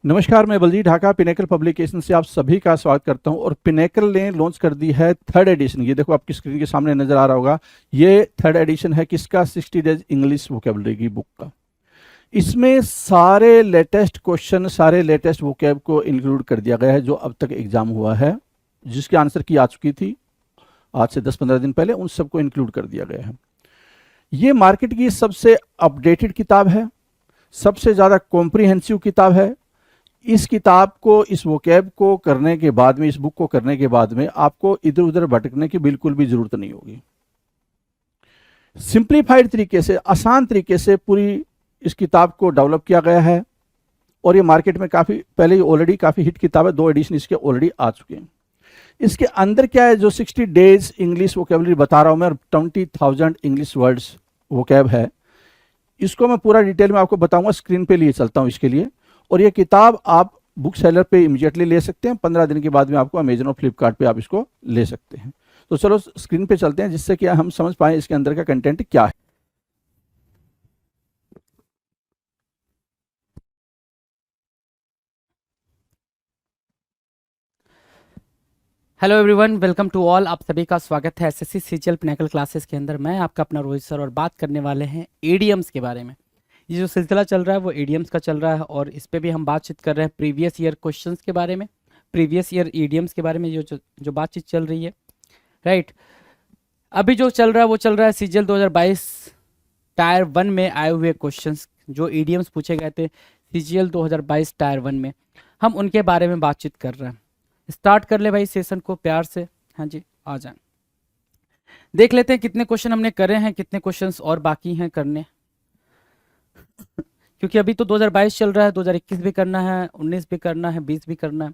नमस्कार, मैं Baljeet Dhaka pinnacle publication से आप सभी का स्वागत करता हूं। और पिनेकल ने लॉन्च कर दी है थर्ड एडिशन। ये देखो आपकी स्क्रीन के सामने नजर आ रहा होगा। ये थर्ड एडिशन है किसका? 60 डेज इंग्लिश वोकेबलरी की बुक का। इसमें सारे लेटेस्ट क्वेश्चन, सारे लेटेस्ट वोकेब को इंक्लूड कर दिया गया है जो अब तक एग्जाम हुआ है, जिसकी आंसर की आ चुकी थी आज से 10-15 दिन पहले, उन सबको इंक्लूड कर दिया गया है। ये मार्केट की सबसे अपडेटेड किताब है, सबसे ज़्यादा कॉम्प्रिहेंसिव किताब है। इस किताब को, इस वोकैब को करने के बाद में, इस बुक को करने के बाद में आपको इधर उधर भटकने की बिल्कुल भी जरूरत नहीं होगी। सिंप्लीफाइड तरीके से, आसान तरीके से पूरी इस किताब को डेवलप किया गया है। और ये मार्केट में काफ़ी पहले ही ऑलरेडी काफ़ी हिट किताब है, 2 एडिशन इसके ऑलरेडी आ चुके हैं। इसके अंदर क्या है? जो 60 डेज इंग्लिश वोकेबलरी बता रहा हूं मैं, और 20,000 इंग्लिश वर्ड्स वोकैब है, इसको मैं पूरा डिटेल में आपको बताऊंगा। स्क्रीन पे लिए चलता हूं इसके लिए। और ये किताब आप बुक सेलर पे इमीडिएटली ले सकते हैं। 15 दिन के बाद में आपको अमेजन और फ्लिपकार्ट पे आप इसको ले सकते हैं। तो चलो स्क्रीन पे चलते हैं, जिससे कि हम समझ पाए इसके अंदर का कंटेंट क्या है। Hello everyone, welcome to all. आप सभी का स्वागत है एसएससी सीजीएल पिनेकल क्लासेस के अंदर। मैं आपका अपना रोहित सर और बात करने वाले हैं एडीएम्स के बारे में। ये जो सिलसिला चल रहा है वो एडीएम्स का चल रहा है, और इस पे भी हम बातचीत कर रहे हैं प्रीवियस ईयर क्वेश्चंस के बारे में, प्रीवियस ईयर एडीएम्स के बारे में जो बातचीत चल रही है, राइट। अभी जो चल रहा है वो चल रहा है सीजीएल 2022 टायर 1 में आए हुए क्वेश्चंस, जो एडीएम्स पूछे गए थे सीजीएल 2022 टायर 1 में, हम उनके बारे में बातचीत कर रहे हैं। स्टार्ट कर ले भाई सेशन को प्यार से। हाँ जी, आ जाए। देख लेते हैं कितने क्वेश्चन हमने करे हैं, कितने क्वेश्चंस और बाकी हैं करने, क्योंकि अभी तो 2022 चल रहा है, 2021 भी करना है, 19 भी करना है, 20 भी करना है।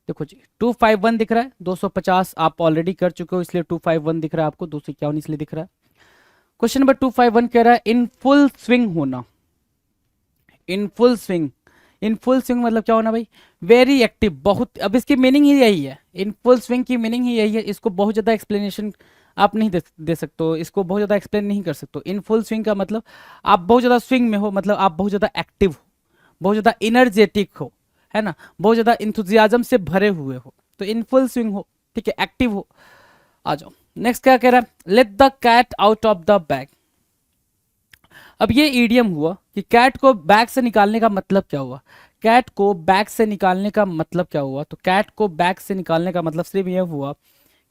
देखो जी, 251 दिख रहा है, 250 आप ऑलरेडी कर चुके हो, इसलिए 251 दिख रहा है आपको, 251 इसलिए दिख रहा है। क्वेश्चन नंबर 251 कह रहा है इन फुल स्विंग होना। In full swing, in full swing मतलब क्या होना भाई? वेरी एक्टिव, बहुत। अब इसकी मीनिंग ही यही है, इन फुल स्विंग की मीनिंग ही यही है। इसको बहुत ज़्यादा एक्सप्लेनेशन आप नहीं दे सकते हो, इसको बहुत ज़्यादा एक्सप्लेन नहीं कर सकते हो। इन फुल स्विंग का मतलब आप बहुत ज़्यादा स्विंग में हो, मतलब आप बहुत ज़्यादा एक्टिव हो, बहुत ज़्यादा इनर्जेटिक हो, है ना, बहुत ज़्यादा इंथुजियाज्म से भरे हुए हो, तो इन फुल स्विंग हो, ठीक है, एक्टिव हो। आ जाओ, नेक्स्ट क्या कह रहा है? Let the cat out of the bag. अब ये ईडियम हुआ कि कैट को बैग से निकालने का मतलब क्या हुआ? कैट को बैग से निकालने का मतलब क्या हुआ? तो कैट को बैग से निकालने का मतलब सिर्फ यह हुआ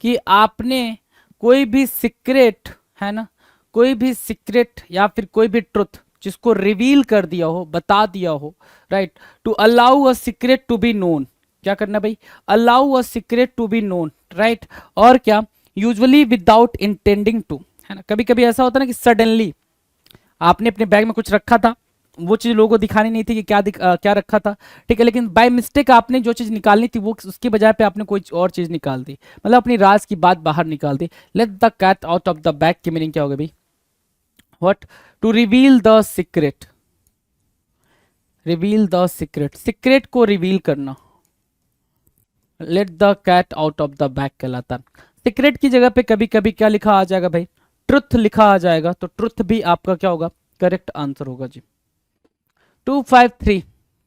कि आपने कोई भी सीक्रेट, है ना, कोई भी सीक्रेट या फिर कोई भी ट्रुथ जिसको रिवील कर दिया हो, बता दिया हो, right. To allow a secret to be known. क्या करना भाई? Allow a secret to be known, right. और क्या? यूजुअली विदाउट इंटेंडिंग टू, है ना। कभी कभी ऐसा होता है ना कि सडनली आपने अपने बैग में कुछ रखा था, वो चीज लोगों को दिखानी नहीं थी कि क्या रखा था, ठीक है, लेकिन बाय मिस्टेक आपने जो चीज निकालनी थी वो उसके बजाय पे आपने कोई और चीज निकाल दी, मतलब अपनी राज की बात बाहर निकाल दी। Let the cat out of the bag की मीनिंग क्या होगा भाई? What? To reveal the secret, reveal the secret, secret को रिवील करना। Let the cat out of the bag कहलाता है। सीक्रेट की जगह पे कभी कभी क्या लिखा आ जाएगा भाई? ट्रुथ लिखा आ जाएगा, तो ट्रुथ भी आपका क्या होगा? करेक्ट आंसर होगा जी। 253,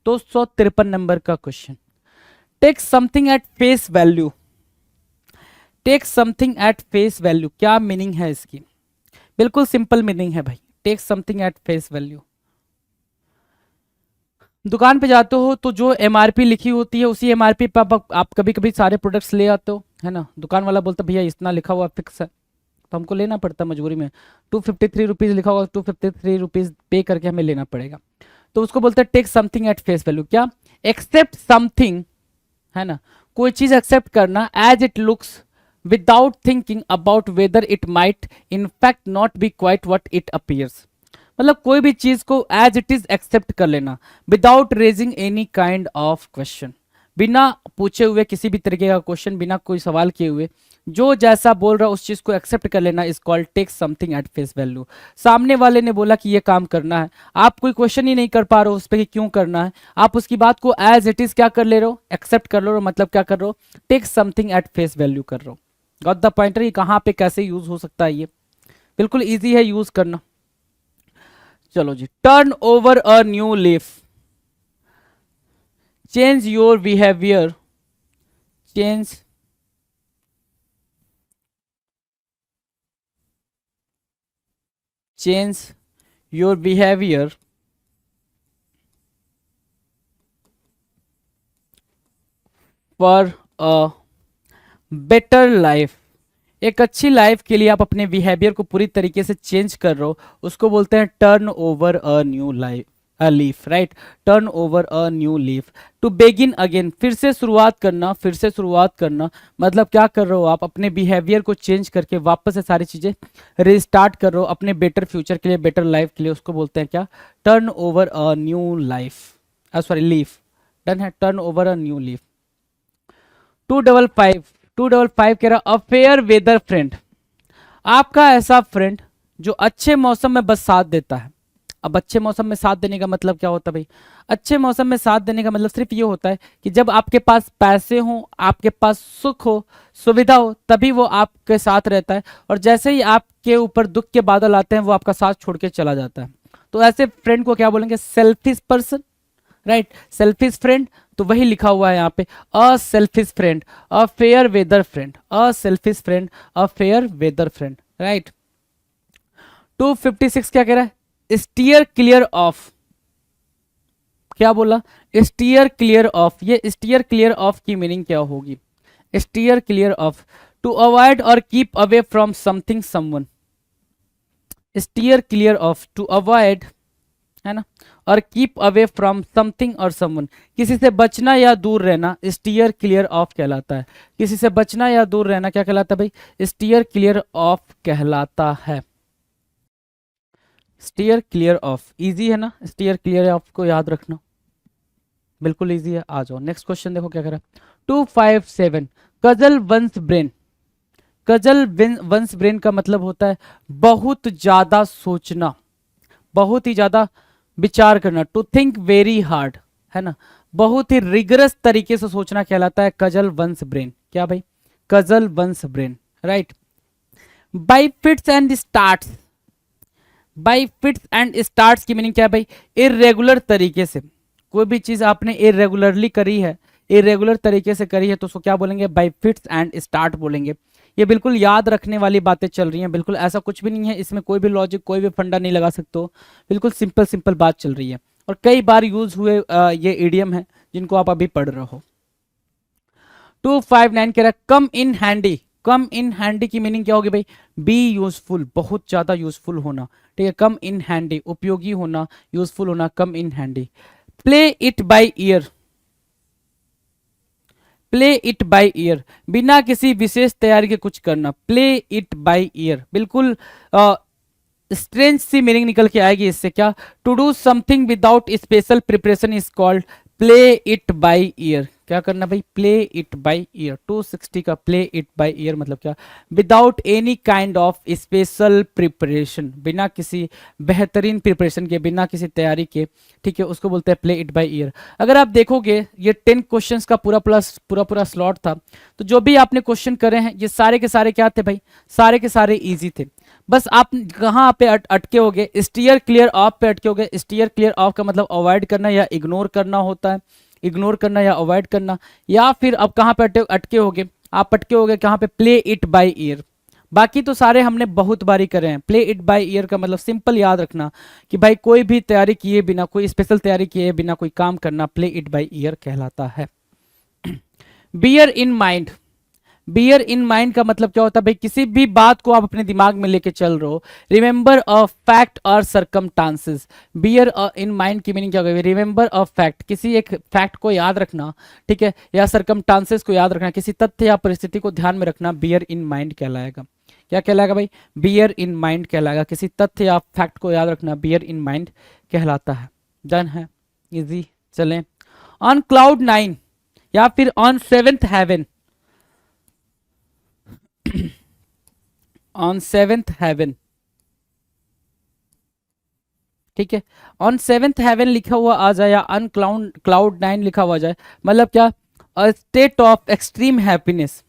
253 नंबर का question. Take something at face value. Take something at face value, क्या मीनिंग है इसकी? बिल्कुल सिंपल मीनिंग है भाई, take something at face value. दुकान पे जाते हो तो जो एमआरपी लिखी होती है उसी एमआरपी पे आप कभी कभी सारे प्रोडक्ट्स ले आते हो, है ना। दुकान वाला बोलता भैया इतना लिखा हुआ फिक्स है, तो हमको लेना पड़ता मजबूरी में। 253 रुपीज़ लिखा होगा, 253 रुपीज़ पे करके हमें लेना पड़ेगा। तो उसको बोलते हैं take something at face value. क्या? एक्सेप्ट समथिंग, है ना, कोई चीज एक्सेप्ट करना as it looks without thinking about whether it might in fact not be quite what it appears. मतलब कोई भी चीज को एज इट इज एक्सेप्ट कर लेना without raising any kind of question, बिना पूछे हुए किसी भी तरीके का क्वेश्चन, बिना कोई सवाल किए हुए जो जैसा बोल रहा है उस चीज को एक्सेप्ट कर लेना is called take something at face value. सामने वाले ने बोला कि ये काम करना है, आप कोई क्वेश्चन ही नहीं कर पा रहे हो उस पर कि क्यों करना है, आप उसकी बात को एज इट इज क्या कर ले रहे हो? एक्सेप्ट कर लो, मतलब क्या कर रहे हो? Take something at face value कर रहे हो। Got the pointer? ये कहाँ पे कैसे यूज हो सकता है? ये बिल्कुल ईजी है यूज करना। चलो जी, turn over a new leaf. Change your behaviour, change change your behavior for a better life। एक अच्छी लाइफ के लिए आप अपने बिहेवियर को पूरी तरीके से चेंज कर रहे हो, उसको बोलते हैं turn over a new life, a leaf, right. Turn over a new leaf. To begin again, फिर से शुरुआत करना, फिर से शुरुआत करना। मतलब क्या कर रहे हो आप, अपने बिहेवियर को चेंज करके वापस से सारी चीजें रिस्टार्ट कर रहे हो अपने बेटर फ्यूचर के लिए, बेटर लाइफ के लिए। उसको बोलते हैं क्या, turn over a new life, sorry leaf. Done है, turn over a new leaf. 255, 255 कह रहा अ फेयर वेदर फ्रेंड। आपका ऐसा फ्रेंड जो अच्छे मौसम में बस साथ देता है। अब अच्छे मौसम में साथ देने का मतलब क्या होता है भाई, अच्छे मौसम में साथ देने का मतलब सिर्फ ये होता है कि जब आपके पास पैसे हो, आपके पास सुख हो, सुविधा हो, तभी वो आपके साथ रहता है। और जैसे ही आपके ऊपर दुख के बादल आते हैं वो आपका साथ छोड़ के चला जाता है। तो ऐसे फ्रेंड को क्या बोलेंगे, selfish person, right. Selfish friend, तो वही लिखा हुआ है यहाँ पे, a selfish friend, a fair weather friend, a selfish friend, a fair weather friend, right. 256 क्या कह रहा है, स्टीयर क्लियर ऑफ। क्या बोला, स्टीयर क्लियर ऑफ। ये स्टीयर क्लियर ऑफ की मीनिंग क्या होगी, steer clear of, to avoid और keep away from something someone. Steer clear of, to avoid, है ना, और कीप अवे फ्रॉम समथिंग और समवन, किसी से बचना या दूर रहना, स्टीयर क्लियर ऑफ कहलाता है। किसी से बचना या दूर रहना क्या कहलाता है भाई, स्टीयर क्लियर ऑफ कहलाता है। स्टीयर क्लियर ऑफ, इजी है ना, स्टीयर क्लियर ऑफ को याद रखना बिल्कुल इजी है। आ जाओ नेक्स्ट क्वेश्चन, देखो क्या कह रहा है। 257, cudgel one's brain. Cudgel one's brain का मतलब होता है बहुत ज्यादा सोचना, बहुत ही ज्यादा विचार करना, टू थिंक वेरी हार्ड, है ना, बहुत ही रिगरस तरीके से सोचना कहलाता है कजल वंस ब्रेन। क्या भाई, cudgel one's brain, right. By fits and starts, by fits and starts की मीनिंग क्या है भाई, इरेगुलर तरीके से। कोई भी चीज आपने इरेगुलरली करी है, इरेगुलर तरीके से करी है, तो उसको क्या बोलेंगे, बाई फिट्स एंड स्टार्ट बोलेंगे। ये बिल्कुल याद रखने वाली बातें चल रही हैं, बिल्कुल ऐसा कुछ भी नहीं है इसमें, कोई भी लॉजिक कोई भी फंडा नहीं लगा सकते हो, बिल्कुल सिंपल सिंपल बात चल रही है। और कई बार यूज हुए ये इडियम है जिनको आप अभी पढ़ रहे हो। 259 कह रहा है come in handy. Come in handy की मीनिंग क्या होगी भाई, बी यूजफुल, बहुत ज्यादा यूजफुल होना, ठीक है। कम इन हैंडी, उपयोगी होना, यूजफुल होना, come in handy. Play it by ear, play it by ear, बिना किसी विशेष तैयारी के कुछ करना, प्ले इट बाय ईयर। बिल्कुल स्ट्रेंज सी मीनिंग निकल के आएगी इससे, क्या, to do something without special preparation is called play it by ear. क्या करना भाई, प्ले इट बाय ईयर। 260 का प्ले इट बाय ईयर मतलब क्या, without any kind of special preparation, बिना किसी बेहतरीन प्रिपरेशन के, बिना किसी तैयारी के, ठीक है, उसको बोलते हैं प्ले इट बाय ईयर। अगर आप देखोगे ये 10 क्वेश्चंस का पूरा स्लॉट था, तो जो भी आपने क्वेश्चन करे हैं ये सारे के सारे क्या थे भाई, सारे के सारे इजी थे। बस आप कहाँ पे अटके होगे, स्टीयर क्लियर ऑफ पे अटके होगे। स्टीयर क्लियर ऑफ का मतलब अवॉइड करना या इग्नोर करना होता है, इग्नोर करना या अवॉइड करना। या फिर अब कहाँ पे अटके होगे, आप अटके होगे कहाँ पे, प्ले इट बाय ईयर। बाकी तो सारे हमने बहुत बारी करे हैं। प्ले इट बाय ईयर का मतलब सिंपल याद रखना कि भाई कोई भी तैयारी किए बिना, कोई स्पेशल तैयारी किए बिना कोई काम करना, प्ले इट बाय ईयर कहलाता है। Bear in mind, bear in mind का मतलब क्या होता है भाई, किसी भी बात को आप अपने दिमाग में लेके चल रहे हो। रिमेंबर अ फैक्ट और सरकमस्टांसेस, बियर इन माइंड की मीनिंग क्या होगी, रिमेंबर अ फैक्ट, किसी एक फैक्ट को याद रखना, ठीक है, या सरकमस्टांसेस को याद रखना, किसी तथ्य या परिस्थिति को ध्यान में रखना, बियर इन माइंड कहलाएगा। क्या कहलाएगा भाई, बियर इन माइंड कहलाएगा। किसी तथ्य या फैक्ट को याद रखना बियर इन माइंड कहलाता है। डन है, इजी। चलें, ऑन क्लाउड 9 या फिर on seventh heaven, on seventh heaven, ठीक है, ऑन सेवेंथ हेवन लिखा हुआ आ जाए या अन क्लाउड 9 लिखा हुआ जाए, मतलब क्या, a state of extreme happiness,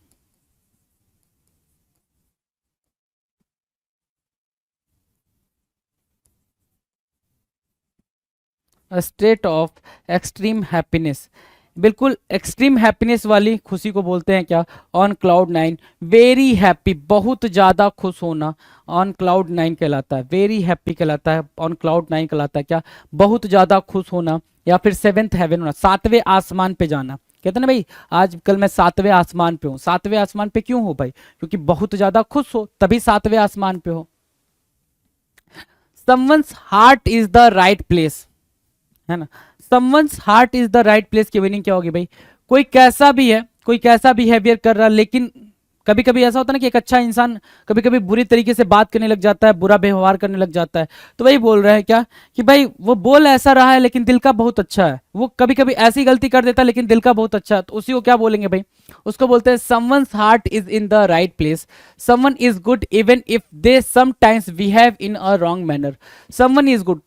a state of extreme happiness. बिल्कुल एक्सट्रीम हैप्पीनेस वाली खुशी को बोलते हैं क्या, on cloud nine. Very happy, बहुत ज़्यादा खुश होना, ऑन क्लाउड नाइन कहलाता है। वेरी हैप्पी कहलाता है, ऑन क्लाउड नाइन कहलाता है क्या, बहुत ज़्यादा खुश होना। या फिर सेवेंथ हेवन होना, सातवें आसमान पे जाना। कहते हैं ना भाई आज कल मैं सातवें आसमान पे हूँ। सातवें आसमान पे क्यों हो भाई, क्योंकि बहुत ज़्यादा खुश हो तभी सातवें आसमान पे हो। Someone's heart is the right place, है ना। Someone's heart is the right place की मीनिंग क्या होगी भाई, कोई कैसा भी है, कोई कैसा बिहेवियर कर रहा है, लेकिन कभी कभी ऐसा होता है ना कि एक अच्छा इंसान कभी कभी बुरी तरीके से बात करने लग जाता है, बुरा व्यवहार करने लग जाता है। तो वही बोल रहे हैं क्या कि भाई वो बोल ऐसा रहा है लेकिन दिल का बहुत अच्छा है। वो कभी कभी ऐसी गलती कर देता है लेकिन दिल का बहुत अच्छा है, तो उसी को क्या बोलेंगे भाई, उसको बोलते हैं someone's heart is in the right place. Someone is good even if they sometimes behave in a wrong manner. Someone is good,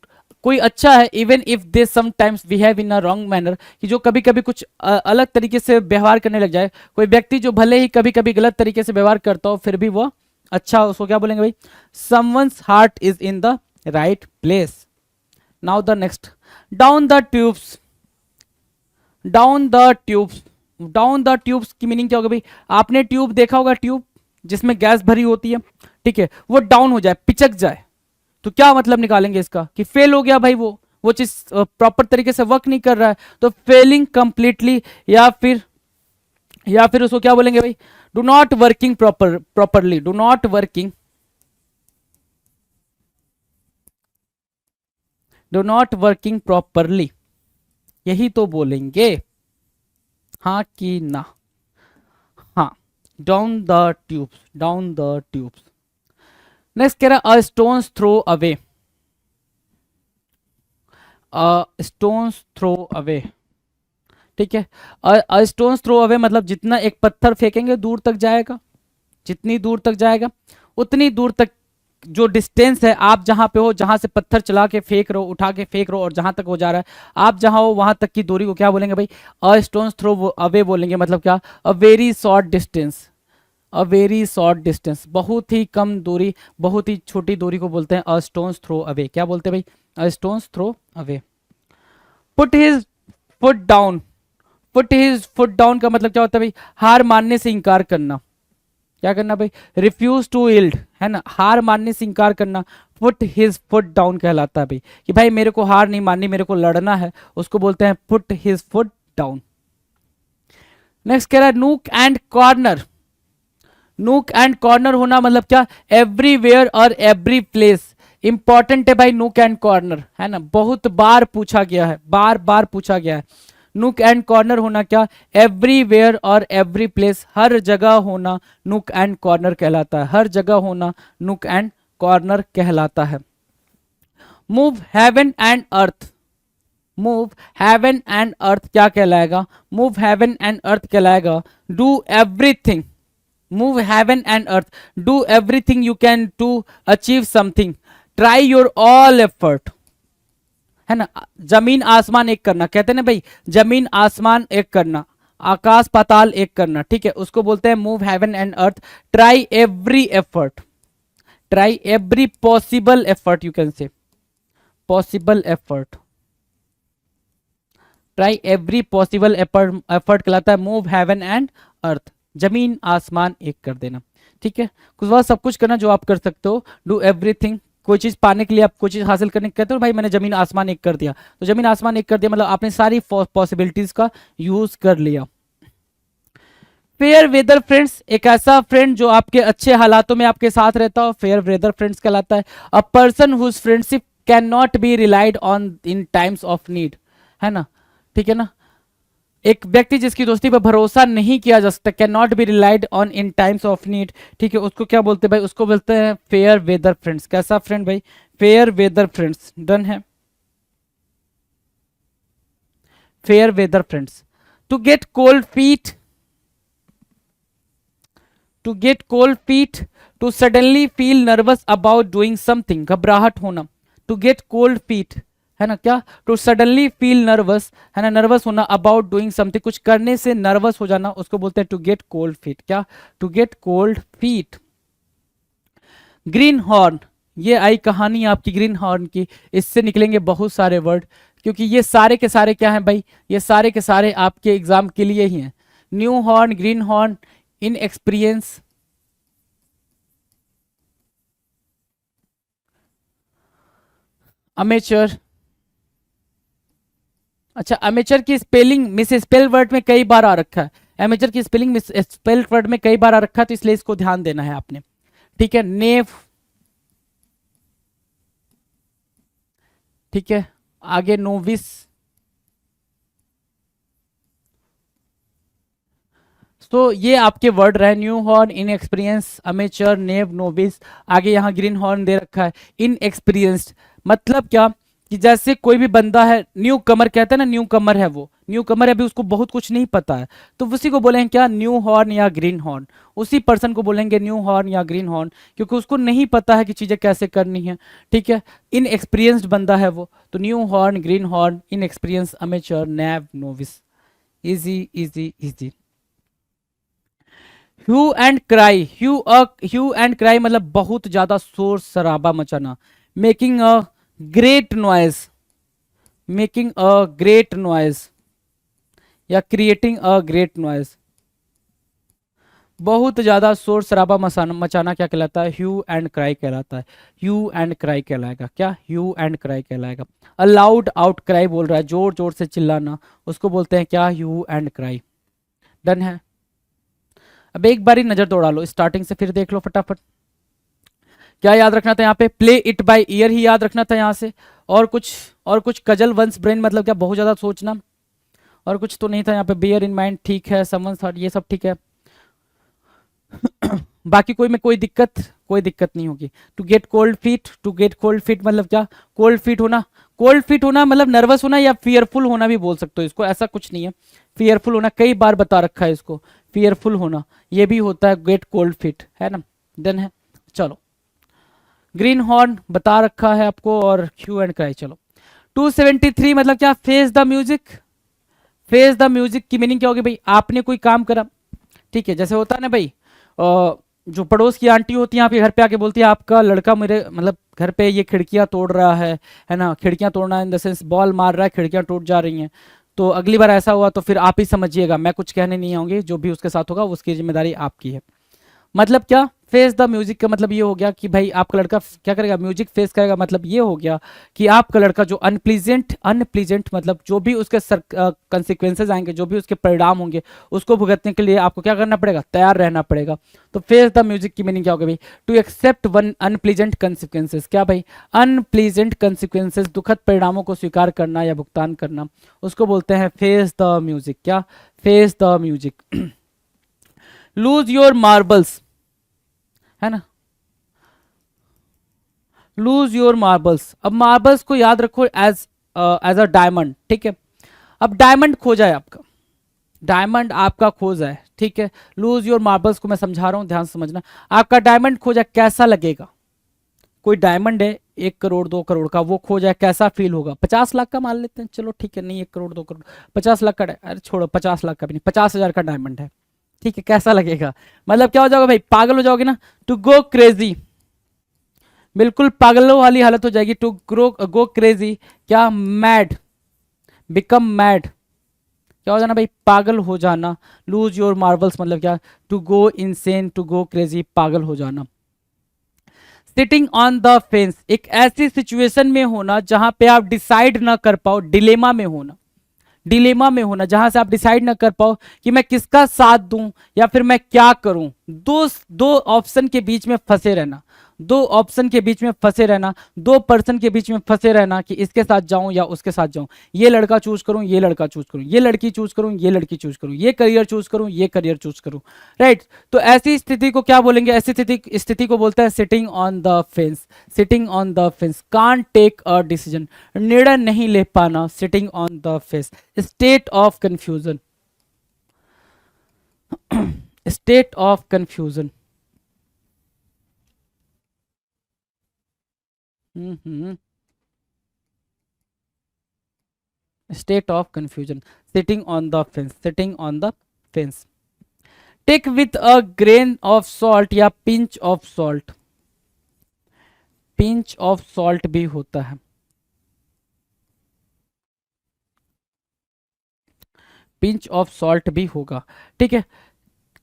कोई अच्छा है, even if they sometimes behave in a wrong manner, कि जो कभी कभी कुछ अलग तरीके से व्यवहार करने लग जाए। कोई व्यक्ति जो भले ही कभी कभी गलत तरीके से व्यवहार करता हो फिर भी वो अच्छा हो, उसको क्या बोलेंगे भाई, someone's heart is in the right place. Now the next, down the tubes. Down the tubes, down the tubes की मीनिंग क्या होगा भाई, आपने ट्यूब देखा होगा, ट्यूब जिसमें गैस भरी होती है, ठीक है, वो डाउन हो जाए, पिचक जाए, तो क्या मतलब निकालेंगे इसका कि फेल हो गया भाई, वो चीज प्रॉपर तरीके से वर्क नहीं कर रहा है, तो फेलिंग कंप्लीटली। या फिर उसको क्या बोलेंगे भाई, do not working properly, do not working, do not working properly, यही तो बोलेंगे, हाँ कि ना। हाँ, down the tubes, down the tubes. Next कह रहा है a stone's throw away, stone's throw away, ठीक है। अ स्टोन्स थ्रो अवे मतलब जितना एक पत्थर फेंकेंगे दूर तक जाएगा, जितनी दूर तक जाएगा उतनी दूर तक, जो डिस्टेंस है आप जहां पे हो, जहां से पत्थर चला के फेंक रहे हो, उठा के फेंक रहे हो, और जहां तक वो जा रहा है आप जहां हो वहां तक की दूरी को क्या बोलेंगे भाई, अ स्टोन्स थ्रो अवे बोलेंगे। मतलब क्या, a very short distance, a very short distance, बहुत ही कम दूरी, बहुत ही छोटी दूरी को बोलते हैं अ स्टोन्स थ्रो अवे। क्या बोलते हैं भाई, a stone's throw away. Put his foot down, put his foot down का मतलब क्या होता है भाई, हार मानने से इंकार करना। क्या करना भाई, रिफ्यूज टू यील्ड, है ना, हार मानने से इंकार करना। पुट हिज फुट डाउन कहलाता है भाई, कि भाई मेरे को हार नहीं माननी, मेरे को लड़ना है, उसको बोलते हैं put his foot down. Next कह रहा है nook and corner. Nook and corner होना मतलब क्या, एवरीवेयर और एवरी प्लेस। इंपॉर्टेंट है भाई नूक एंड कॉर्नर, है ना, बहुत बार पूछा गया है, बार बार पूछा गया है। नूक एंड कॉर्नर होना क्या, एवरीवेयर और एवरी प्लेस, हर जगह होना नूक एंड कॉर्नर कहलाता है, हर जगह होना नूक एंड कॉर्नर कहलाता है। Move heaven and earth, move heaven and earth क्या कहलाएगा, मूव हेवन एंड अर्थ कहलाएगा do everything, move heaven and earth, do everything you can to achieve something, try your all effort, है ना। जमीन आसमान एक करना, कहते हैं ना भाई जमीन आसमान एक करना, आकाश पाताल एक करना, ठीक है, उसको बोलते हैं move heaven and earth. Try every effort, try every possible effort, you can say possible effort, try every possible effort कहलाता है मूव हेवन एंड अर्थ, जमीन आसमान एक कर देना, ठीक है। कुछ वह सब कुछ करना जो आप कर सकते हो, डू एवरीथिंग, कोई चीज पाने के लिए, आप कोई चीज हासिल करने के कहते हो भाई मैंने जमीन आसमान एक कर दिया, तो जमीन आसमान एक कर दिया मतलब आपने सारी पॉसिबिलिटीज का यूज कर लिया। फेयर वेदर फ्रेंड्स, एक ऐसा फ्रेंड जो आपके अच्छे हालातों में आपके साथ रहता हो, फेयर वेदर फ्रेंड्स कहलाता है। A person whose friendship can not be relied on in times of need, है ना, ठीक है ना। एक व्यक्ति जिसकी दोस्ती पर भरोसा नहीं किया जा सकता, can not be relied on in times of need, ठीक है, उसको क्या बोलते हैं भाई, उसको बोलते हैं फेयर वेदर फ्रेंड्स। कैसा फ्रेंड भाई, फेयर वेदर फ्रेंड्स, डन है, fair weather friends. To get cold feet, to get cold feet, to suddenly feel nervous about doing something, घबराहट होना, टू गेट कोल्ड फीट, है ना, क्या, टू सडनली फील नर्वस, है ना, nervous होना about doing something, कुछ करने से नर्वस हो जाना, उसको बोलते हैं टू गेट कोल्ड फीट। क्या, to get cold feet. Greenhorn, ये आई कहानी आपकी ग्रीन हॉर्न की, इससे निकलेंगे बहुत सारे वर्ड क्योंकि ये सारे के सारे क्या हैं भाई, ये सारे के सारे आपके एग्जाम के लिए ही हैं। New horn, green horn, inexperience, amateur. अच्छा, अमेचर की स्पेलिंग मिस स्पेल वर्ड में कई बार आ रखा है, अमेचर की स्पेलिंग मिस स्पेल वर्ड में कई बार आ रखा है, तो इसलिए इसको ध्यान देना है आपने, ठीक है। नेव, ठीक है, आगे नोविस, तो ये आपके वर्ड रहे, new horn, inexperience, amateur, नेव, नोविस। आगे यहाँ ग्रीन हॉर्न दे रखा है, इन एक्सपीरियंस्ड, मतलब क्या कि जैसे कोई भी बंदा है, न्यू कमर कहते हैं ना, न्यू कमर है, वो न्यू कमर है, अभी उसको बहुत कुछ नहीं पता है, तो उसी को बोलेंगे क्या, न्यू हॉर्न या ग्रीन हॉर्न। उसी पर्सन को बोलेंगे न्यू हॉर्न या ग्रीन हॉर्न, क्योंकि उसको नहीं पता है कि चीज़ें कैसे करनी है, ठीक है। इन एक्सपीरियंस्ड बंदा है वो, तो new horn, green horn, inexperience, amateur, naive, novice. Easy easy easy. Hue and cry, hue and cry मतलब बहुत ज्यादा शोर शराबा मचाना। Making a great noise, making a great noise या क्रिएटिंग अ ग्रेट नॉइज, बहुत ज्यादा शोर शराबा मचाना क्या कहलाता है, ह्यू एंड क्राई कहलाता है। ह्यू एंड क्राई कहलाएगा, क्या, ह्यू एंड क्राई कहलाएगा। अ लाउड आउट क्राई बोल रहा है, जोर जोर से चिल्लाना, उसको बोलते हैं क्या, ह्यू एंड क्राई। डन है। अब एक बारी नजर दौड़ा लो स्टार्टिंग से, फिर देख लो फटाफट। क्या याद रखना था यहाँ पे, प्ले इट बाय ईयर ही याद रखना था यहाँ से, और कुछ कजल वंस ब्रेन मतलब क्या, बहुत ज्यादा सोचना, और कुछ तो नहीं था यहाँ पे। बियर इन माइंड ठीक है, समवन थॉट, ये सब ठीक है। बाकी कोई दिक्कत नहीं होगी। To get cold feet, to get cold feet मतलब क्या, कोल्ड फीट होना, कोल्ड फीट होना मतलब नर्वस होना या फियरफुल होना भी बोल सकते हो इसको, ऐसा कुछ नहीं है। फियरफुल होना कई बार बता रखा है इसको, फियरफुल होना ये भी होता है गेट कोल्ड फीट, है ना। डन है, चलो। ग्रीन हॉर्न बता रखा है आपको, और ह्यू एंड क्राई। चलो 273 मतलब क्या, face the music. Face the music की मीनिंग क्या होगी भाई, आपने कोई काम करा, ठीक है, जैसे होता है ना भाई, जो पड़ोस की आंटी होती है आपके घर पे आके बोलती है आपका लड़का मेरे मतलब घर पे ये खिड़कियां तोड़ रहा है ना, खिड़कियां तोड़ना इन द सेंस बॉल मार रहा है, खिड़कियां टूट जा रही हैं। तो अगली बार ऐसा हुआ तो फिर आप ही समझिएगा, मैं कुछ कहने नहीं आऊंगी, जो भी उसके साथ होगा उसकी जिम्मेदारी आपकी है। मतलब क्या, फेस द म्यूजिक का मतलब ये हो गया कि भाई आपका लड़का क्या करेगा, म्यूजिक फेस करेगा, मतलब ये हो गया कि आपका लड़का जो अनप्लीजेंट मतलब जो भी उसके कंसिक्वेंसेज आएंगे, जो भी उसके परिणाम होंगे, उसको भुगतने के लिए आपको क्या करना पड़ेगा, तैयार रहना पड़ेगा। तो फेस द म्यूजिक की मीनिंग क्या होगा भाई, to accept one unpleasant consequences, क्या भाई, अनप्लीजेंट कंसिक्वेंसेज, दुखद परिणामों को स्वीकार करना या भुगतान करना, उसको बोलते हैं फेस द म्यूजिक। क्या, face the music. Lose your marbles, है ना, लूज योर मार्बल्स। अब मार्बल्स को याद रखो एज अ डायमंड, ठीक है। अब डायमंड खो जाए आपका, डायमंड आपका खो जाए, ठीक है। लूज योर मार्बल्स को मैं समझा रहा हूं, ध्यान से समझना। आपका डायमंड खो जाए कैसा लगेगा, कोई डायमंड है 1 करोड़ 2 करोड़ का, वो खो जाए कैसा फील होगा। 50 लाख का मान लेते हैं, चलो ठीक है, नहीं 1 करोड़ 2 करोड़, 50 लाख का, अरे छोड़ो 50 लाख का भी नहीं, 50,000 का डायमंड है, ठीक है, कैसा लगेगा, मतलब क्या हो जाओगे भाई, पागल हो जाओगे ना, टू गो क्रेजी, बिल्कुल पागलों वाली हालत हो जाएगी। टू गो क्रेजी, क्या, मैड, बिकम मैड, क्या हो जाना भाई, पागल हो जाना। लूज योर मार्बल्स मतलब क्या, to go insane, to go crazy, पागल हो जाना। सिटिंग ऑन द फेंस, एक ऐसी सिचुएशन में होना जहां पे आप डिसाइड ना कर पाओ, डिलेमा में होना, डिलेमा में होना जहां से आप डिसाइड ना कर पाओ कि मैं किसका साथ दूं या फिर मैं क्या करूं, दो ऑप्शन के बीच में फंसे रहना, दो ऑप्शन के बीच में फंसे रहना, दो पर्सन के बीच में फंसे रहना कि इसके साथ जाऊं या उसके साथ जाऊं, ये लड़का चूज करूं, ये लड़का चूज करूं, ये लड़की चूज करूं, ये लड़की चूज करूं, ये करियर चूज करूं, ये करियर चूज करूं, राइट। तो ऐसी स्थिति को क्या बोलेंगे, ऐसी स्थिति को बोलते हैं sitting on the fence. Sitting on the fence, can't take a decision, निर्णय नहीं ले पाना, sitting on the fence. State of confusion, state of confusion, state of confusion, sitting on the fence, sitting on the fence। Take with a grain of salt या pinch of salt, pinch of salt भी होता है। Pinch of salt भी होगा, ठीक है।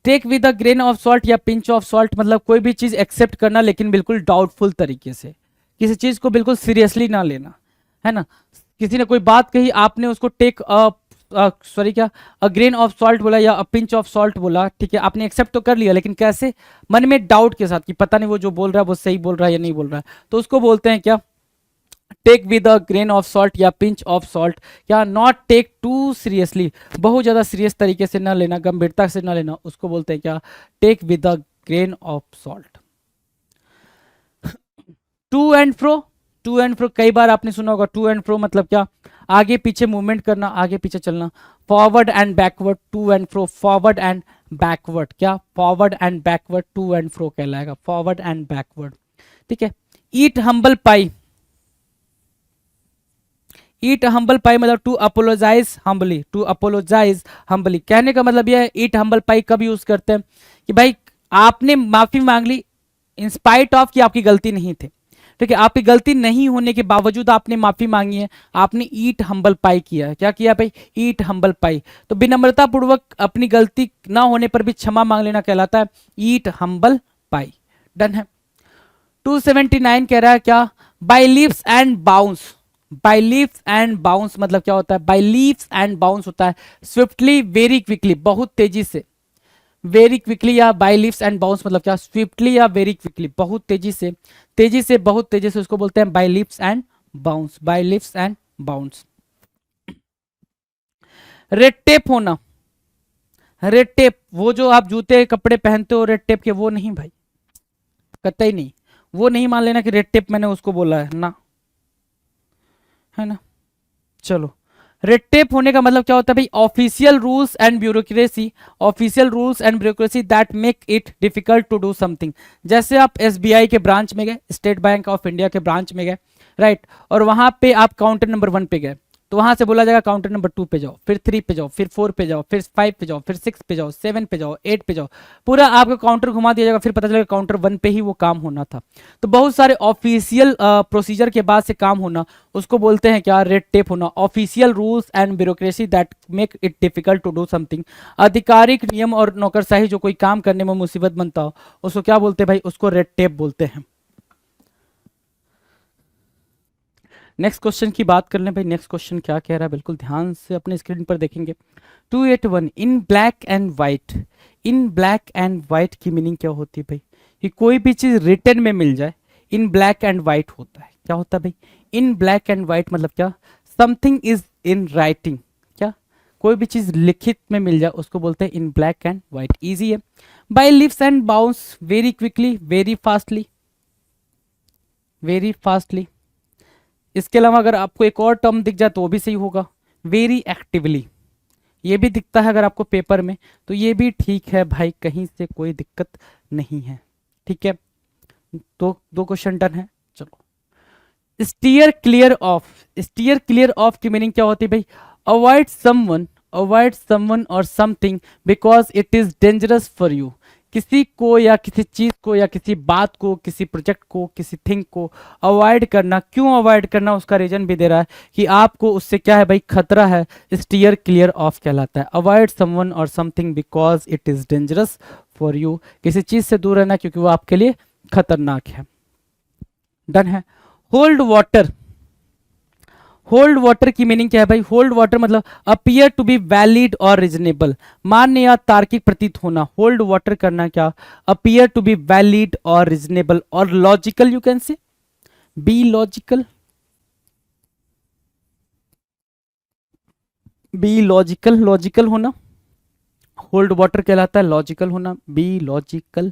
Take with a grain of salt या pinch of salt मतलब कोई भी चीज एक्सेप्ट करना लेकिन बिल्कुल डाउटफुल तरीके से, किसी चीज को बिल्कुल सीरियसली ना लेना, है ना। किसी ने कोई बात कही, आपने उसको टेक सॉरी क्या अ ग्रेन ऑफ सॉल्ट बोला या अ पिंच ऑफ सॉल्ट बोला, ठीक है, आपने एक्सेप्ट तो कर लिया लेकिन कैसे, मन में डाउट के साथ कि पता नहीं वो जो बोल रहा है वो सही बोल रहा है या नहीं बोल रहा है, तो उसको बोलते हैं क्या, take with a grain of salt या पिंच ऑफ सॉल्ट। क्या, नॉट टेक टू सीरियसली, बहुत ज़्यादा सीरियस तरीके से ना लेना, गंभीरता से ना लेना, उसको बोलते हैं क्या, take with a grain of salt. To and fro, to and fro कई बार आपने सुना होगा, टू एंड फ्रो मतलब क्या, आगे पीछे मूवमेंट करना, आगे पीछे चलना। Forward and backward, to and fro, forward and backward, क्या forward and backward to and fro कहलाएगा, फॉरवर्ड एंड बैकवर्ड, ठीक है। ईट हम्बल पाई, ईट हम्बल पाई मतलब to apologise humbly, to apologise humbly, कहने का मतलब यह है ईट हम्बल पाई कब यूज करते हैं कि भाई आपने माफी मांग ली इन स्पाइट ऑफ कि आपकी गलती नहीं थी, ठीक है, आपकी गलती नहीं होने के बावजूद आपने माफी मांगी है, आपने ईट हम्बल पाई किया है, क्या किया भाई, ईट हम्बल पाई। तो विनम्रता पूर्वक अपनी गलती ना होने पर भी क्षमा मांग लेना कहलाता है ईट हम्बल पाई। डन है। 279 कह रहा है क्या, by leaves and bounce, by leaves and bounce मतलब क्या होता है, बाय लीव्स एंड बाउंस होता है स्विफ्टली वेरी क्विकली, बहुत तेजी से, वेरी क्विकली या बाय लीव्स एंड बाउंस मतलब क्या, स्विफ्टली या वेरी क्विकली, बहुत तेजी से, तेजी से, बहुत तेजी से, उसको बोलते हैं by leaves and bounce, by leaves and bounce. Red tape होना, रेड टेप वो जो आप जूते कपड़े पहनते हो रेड टेप के, वो नहीं भाई, कतई नहीं, वो नहीं मान लेना कि रेड टेप मैंने उसको बोला है ना, है ना। चलो, रेड टेप होने का मतलब क्या होता है भाई, official rules and bureaucracy, official rules and bureaucracy that make it difficult to do something. जैसे आप एसबीआई के ब्रांच में गए, स्टेट बैंक ऑफ इंडिया के ब्रांच में गए, राइट, और वहां पे आप काउंटर नंबर 1 पे गए, तो वहां से बोला जाएगा काउंटर नंबर 2 पे जाओ, फिर 3 पे जाओ, फिर 4 पे जाओ, फिर 5 पे जाओ, फिर 6 पे जाओ, 7 पे जाओ, 8 पे जाओ, पूरा आपका काउंटर घुमा दिया जाएगा, फिर पता चलेगा काउंटर 1 पे ही वो काम होना था। तो बहुत सारे ऑफिशियल प्रोसीजर के बाद से काम होना, उसको बोलते हैं क्या, रेड टेप होना। Official rules and bureaucracy that make it difficult to do something, आधिकारिक नियम और नौकरशाही जो कोई काम करने में मुसीबत बनता हो, उसको क्या बोलते हैं भाई, उसको रेड टेप बोलते हैं। नेक्स्ट क्वेश्चन की बात कर लें भाई, नेक्स्ट क्वेश्चन क्या कह रहा है, बिल्कुल ध्यान से अपने स्क्रीन पर देखेंगे। 281 in black and white, in black and white की मीनिंग क्या होती है भाई, कि कोई भी चीज रिटन में मिल जाए, इन ब्लैक एंड व्हाइट होता है, क्या होता है भाई, इन ब्लैक एंड व्हाइट मतलब क्या, समथिंग इज इन राइटिंग, क्या कोई भी चीज लिखित में मिल जाए उसको बोलते हैं in black and white. Easy है। By leaps and bounds, very quickly, very fastly, very fastly. इसके अलावा अगर आपको एक और टर्म दिख जाए तो वो भी सही होगा, वेरी एक्टिवली, ये भी दिखता है अगर आपको पेपर में, तो ये भी ठीक है भाई, कहीं से कोई दिक्कत नहीं है, ठीक है। तो 2 क्वेश्चन डन है। चलो, steer clear of, steer clear of की मीनिंग क्या होती है भाई, अवॉइड समवन, अवॉइड समवन और something because it is dangerous for you, किसी को या किसी चीज को या किसी बात को, किसी प्रोजेक्ट को, किसी थिंग को अवॉइड करना, क्यों अवॉइड करना, उसका रीजन भी दे रहा है कि आपको उससे क्या है भाई, खतरा है, स्टीयर क्लियर ऑफ कहलाता है। अवॉइड समवन और something because it is dangerous for you, किसी चीज से दूर रहना क्योंकि वो आपके लिए खतरनाक है। डन है। होल्ड वाटर, होल्ड वाटर की मीनिंग क्या है भाई, होल्ड वाटर मतलब अपीयर टू बी वैलिड और रीजनेबल, मान्य या तार्किक प्रतीत होना। होल्ड वाटर करना क्या, अपीयर टू बी वैलिड और रीजनेबल और logical, you can say be logical, be logical, logical होना, होल्ड वाटर कहलाता है लॉजिकल होना, be logical.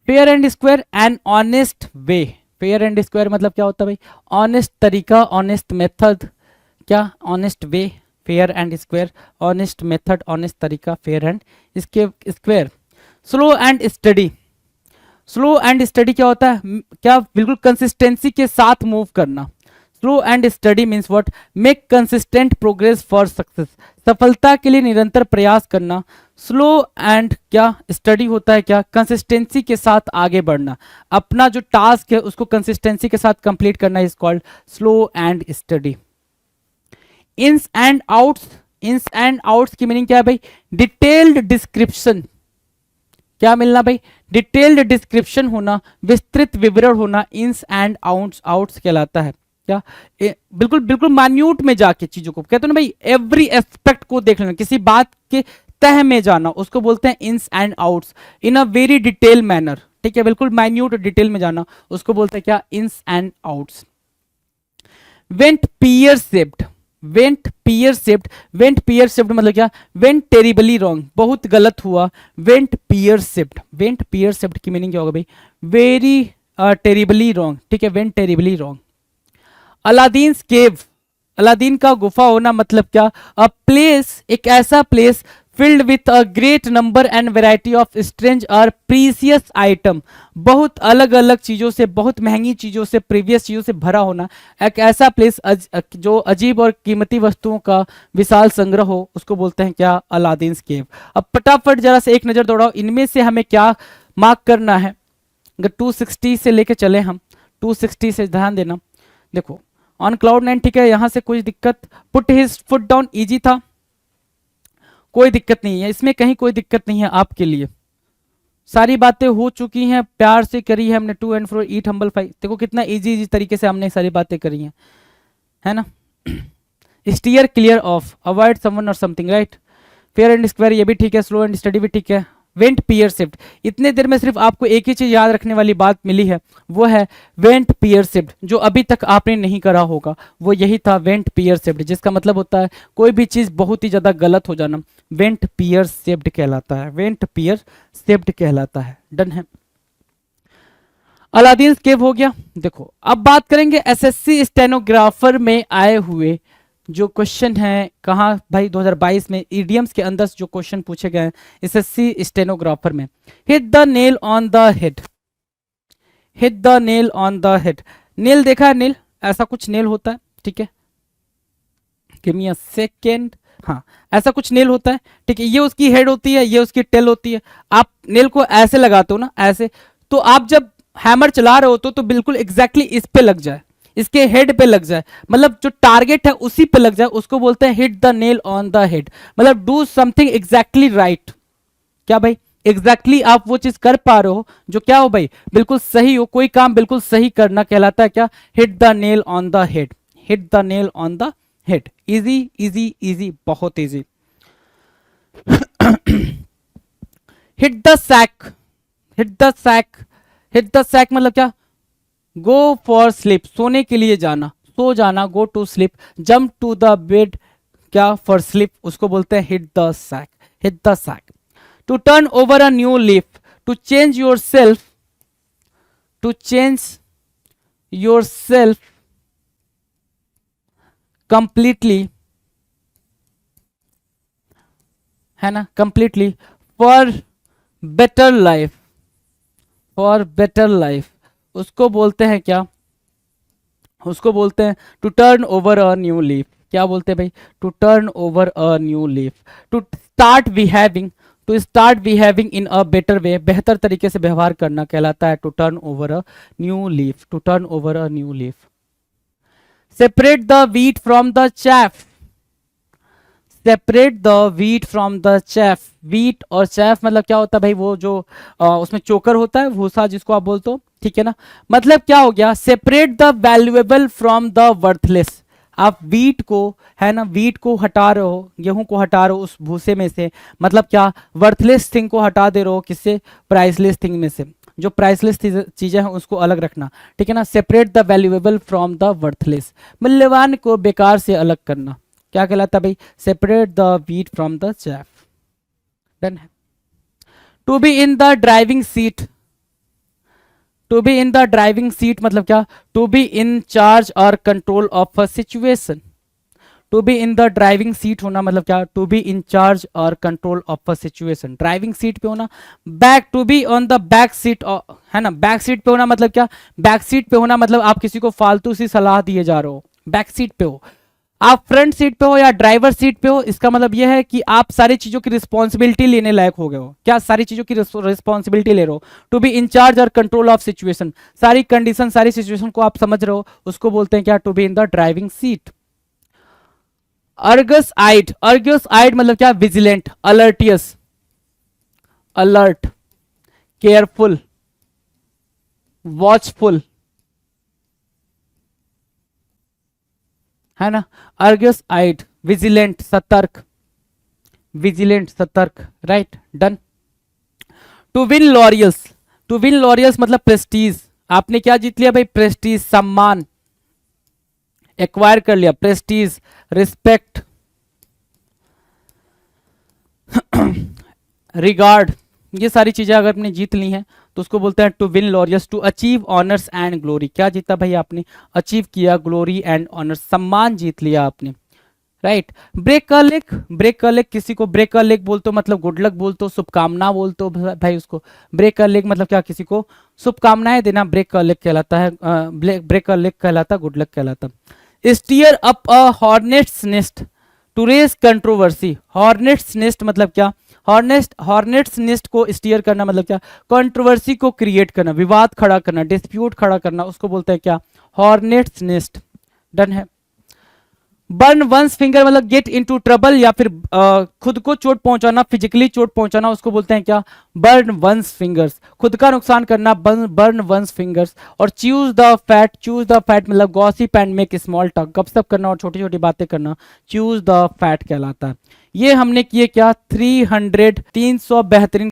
Fair and square and honest way, fair and square मतलब क्या होता है भाई, ऑनेस्ट तरीका, ऑनेस्ट मेथड, क्या honest way, fair and square, honest method, honest तरीका, fair and square. Slow and steady, slow and steady क्या होता है, क्या बिल्कुल कंसिस्टेंसी के साथ मूव करना। Slow and study means what, make consistent progress for success, सफलता के लिए निरंतर प्रयास करना। स्लो एंड क्या स्टडी होता है क्या, कंसिस्टेंसी के साथ आगे बढ़ना, अपना जो टास्क है उसको कंसिस्टेंसी के साथ कंप्लीट करना is called slow and steady. Ins and outs ins and outs की मीनिंग क्या है भाई? Detailed description. क्या मिलना भाई? डिटेल्ड डिस्क्रिप्शन होना, विस्तृत विवरण होना, इंस एंड आउट्स आउट्स कहलाता है। क्या बिल्कुल बिल्कुल मान्यूट में जाके चीजों को कहते हैं ना भाई, एवरी एस्पेक्ट को देख लेना, किसी बात के तह में जाना, उसको बोलते हैं इंस and outs, in a very detail manner. ठीक है, बिल्कुल माइन्यूट डिटेल में जाना, उसको बोलते हैं क्या? इंस and outs. Went pear shaped, went pear shaped, went pear shaped मतलब क्या? वेंट टेरिबली रॉन्ग, बहुत गलत हुआ। Went pear shaped, went pear shaped की मीनिंग क्या होगा भाई? Very terribly wrong. ठीक है, वेंट टेरिबली रॉन्ग। अलादीन केव, अलादीन का गुफा होना मतलब क्या? अ प्लेस, एक ऐसा place filled with a great number and variety of strange और प्रीसियस आइटम, बहुत अलग अलग चीजों से, बहुत महंगी चीजों से, प्रीवियस चीजों से भरा होना। एक ऐसा प्लेस जो अजीब और कीमती वस्तुओं का विशाल संग्रह हो, उसको बोलते हैं क्या? अलादीन केव। अब फटाफट जरा से एक नजर दौड़ाओ, इनमें से हमें क्या मार्क करना है? अगर 260 से लेके चले हम, 260 से ध्यान देना, देखो ऑन क्लाउड 9, ठीक है, यहां से कोई दिक्कत? Put his foot down easy था, कोई दिक्कत नहीं है इसमें, कहीं कोई दिक्कत नहीं है आपके लिए, सारी बातें हो चुकी हैं, प्यार से करी है हमने। To and fro, eat humble pie, देखो कितना इजी इजी तरीके से हमने सारी बातें करी हैं, है ना। Steer clear of, avoid someone और something, right. Fair and square, ये भी ठीक है। स्लो एंड स्टडी भी ठीक है। वेंट पियर शिफ्ट, इतने देर में सिर्फ आपको एक ही चीज याद रखने वाली बात मिली है, वो है वेंट पियर शिफ्ट, जो अभी तक आपने नहीं करा होगा वो यही था, वेंट पियर शिफ्ट, जिसका मतलब होता है कोई भी चीज बहुत ही ज्यादा गलत हो जाना, वेंट पियर शिफ्ट कहलाता है, वेंट पियर शिफ्ट कहलाता है। डन है। अलादीन केव हो गया। देखो अब बात करेंगे एसएससी स्टेनोग्राफर में आए हुए जो क्वेश्चन है, कहाँ भाई? 2022 में ईडीएम्स के अंदर जो क्वेश्चन पूछे गए हैं एसएससी स्टेनोग्राफर में। Hit the nail on the head, hit the nail on the head. Nail देखा है? नेल, ऐसा कुछ नेल होता है, ठीक है, गिव मी अ सेकेंड। हाँ, ऐसा कुछ नेल होता है, ठीक है, ये उसकी हेड होती है, ये उसकी टेल होती है। आप नेल को ऐसे लगाते हो ना, ऐसे, तो आप जब हैमर चला रहे हो तो बिल्कुल एग्जैक्टली इस पे लग जाए, इसके हेड पे लग जाए, मतलब जो टारगेट है उसी पे लग जाए, उसको बोलते हैं hit the nail on the head, मतलब डू समथिंग एग्जैक्टली राइट। क्या भाई? एग्जैक्टली आप वो चीज कर पा रहे हो जो क्या हो भाई? बिल्कुल सही हो, कोई काम बिल्कुल सही करना कहलाता है क्या? Hit the nail on the head, hit the nail on the head. Easy easy easy, बहुत easy. Hit the sack, hit the sack, hit the sack मतलब क्या? गो फॉर स्लीप, सोने के लिए जाना, सो जाना, go to sleep. Jump to the bed, क्या? फॉर स्लीप, उसको बोलते हैं hit the sack, hit the sack. To turn over a new leaf, to change yourself, to change yourself completely, है ना, completely, for better life, for better life, उसको बोलते हैं क्या? उसको बोलते हैं to turn over a new leaf. क्या बोलते हैं भाई? To turn over a new leaf. To start behaving, to start behaving in a better way, बेहतर तरीके से व्यवहार करना कहलाता है to turn over a new leaf, to turn over a new leaf. Separate the wheat from the chaff, separate the wheat from the chaff. Wheat और chaff मतलब क्या होता है भाई? वो जो उसमें चोकर होता है, भूसा जिसको आप बोलते हो, ठीक है ना। मतलब क्या हो गया? Separate the valuable from the worthless. आप व्हीट को, है ना, व्हीट को हटा रहे हो, गेहूं को हटा रहे हो उस भूसे में से, मतलब क्या? वर्थलेस थिंग को हटा दे रहे हो, किससे? प्राइसलेस थिंग में से। जो प्राइसलेस चीजें हैं उसको अलग रखना, ठीक है ना। Separate the valuable from the worthless, मूल्यवान को बेकार से अलग करना, क्या कहलाता है भाई? Separate the wheat from the chaff. Done है। To be in the driving seat, to be in the driving seat मतलब क्या? टू बी इन चार्ज और control of a situation. To be in the driving seat होना मतलब क्या? To be in charge और control of a situation, driving seat पे होना। Back, to be on the back seat, है ना, back seat पे होना मतलब क्या? बैक सीट पे होना मतलब आप किसी को फालतू सी सलाह दिए जा रहे हो, बैक सीट पे हो। आप फ्रंट सीट पे हो या ड्राइवर सीट पे हो, इसका मतलब यह है कि आप सारी चीजों की रिस्पॉन्सिबिलिटी लेने लायक हो गए हो। क्या? सारी चीजों की रिस्पॉन्सिबिलिटी ले रहे हो। टू बी इन चार्ज और कंट्रोल ऑफ सिचुएशन, सारी कंडीशन, सारी सिचुएशन को आप समझ रहे हो, उसको बोलते हैं क्या? To be in the driving seat. Argus eyed मतलब क्या, vigilant, alertious, alert, careful, watchful, है ना। अर्गस आइड, विजिलेंट, सतर्क, विजिलेंट, सतर्क, right, done. To win laurels मतलब प्रेस्टीज, आपने क्या जीत लिया भाई, प्रेस्टीज, सम्मान, एक्वायर कर लिया, प्रेस्टीज, रिस्पेक्ट, रिगार्ड, ये सारी चीजें अगर आपने जीत ली हैं तो उसको बोलते हैं to win laurels. To achieve honours and glory, क्या जीता भाई आपने, अचीव किया, ग्लोरी एंड ऑनर्स, सम्मान जीत लिया आपने, राइट। ब्रेक अ लेग, किसी को ब्रेक अ लेग बोलते हो मतलब गुड लक बोलते हो, शुभकामना बोलते हो भाई उसको। ब्रेक अ लेग मतलब क्या, किसी को शुभकामनाएं देना, ब्रेक अ लेग कहलाता है, ब्रेक अ लेग कहलाता, गुड लक कहलाता। Stir up a hornet's nest to raise controversy, hornet's nest मतलब क्या, हॉर्नेट्स नेस्ट को स्टीयर करना मतलब क्या, कंट्रोवर्सी को क्रिएट करना, विवाद खड़ा करना, डिस्प्यूट खड़ा करना, उसको बोलते हैं क्या, हॉर्नेट्स नेस्ट, डन है। बर्न वंस फिंगर मतलब गेट इनटू ट्रबल, या फिर खुद को चोट पहुंचाना, फिजिकली चोट पहुंचाना, उसको बोलते हैं क्या, बर्न वंस फिंगर्स, खुद का नुकसान करना, बर्न वंस फिंगर्स। और चूज द फैट मतलब gossip and make small talk, गपशप करना और छोटी छोटी बातें करना, चूज द फैट कहलाता है। ये हमने किए क्या, 300 बेहतरीन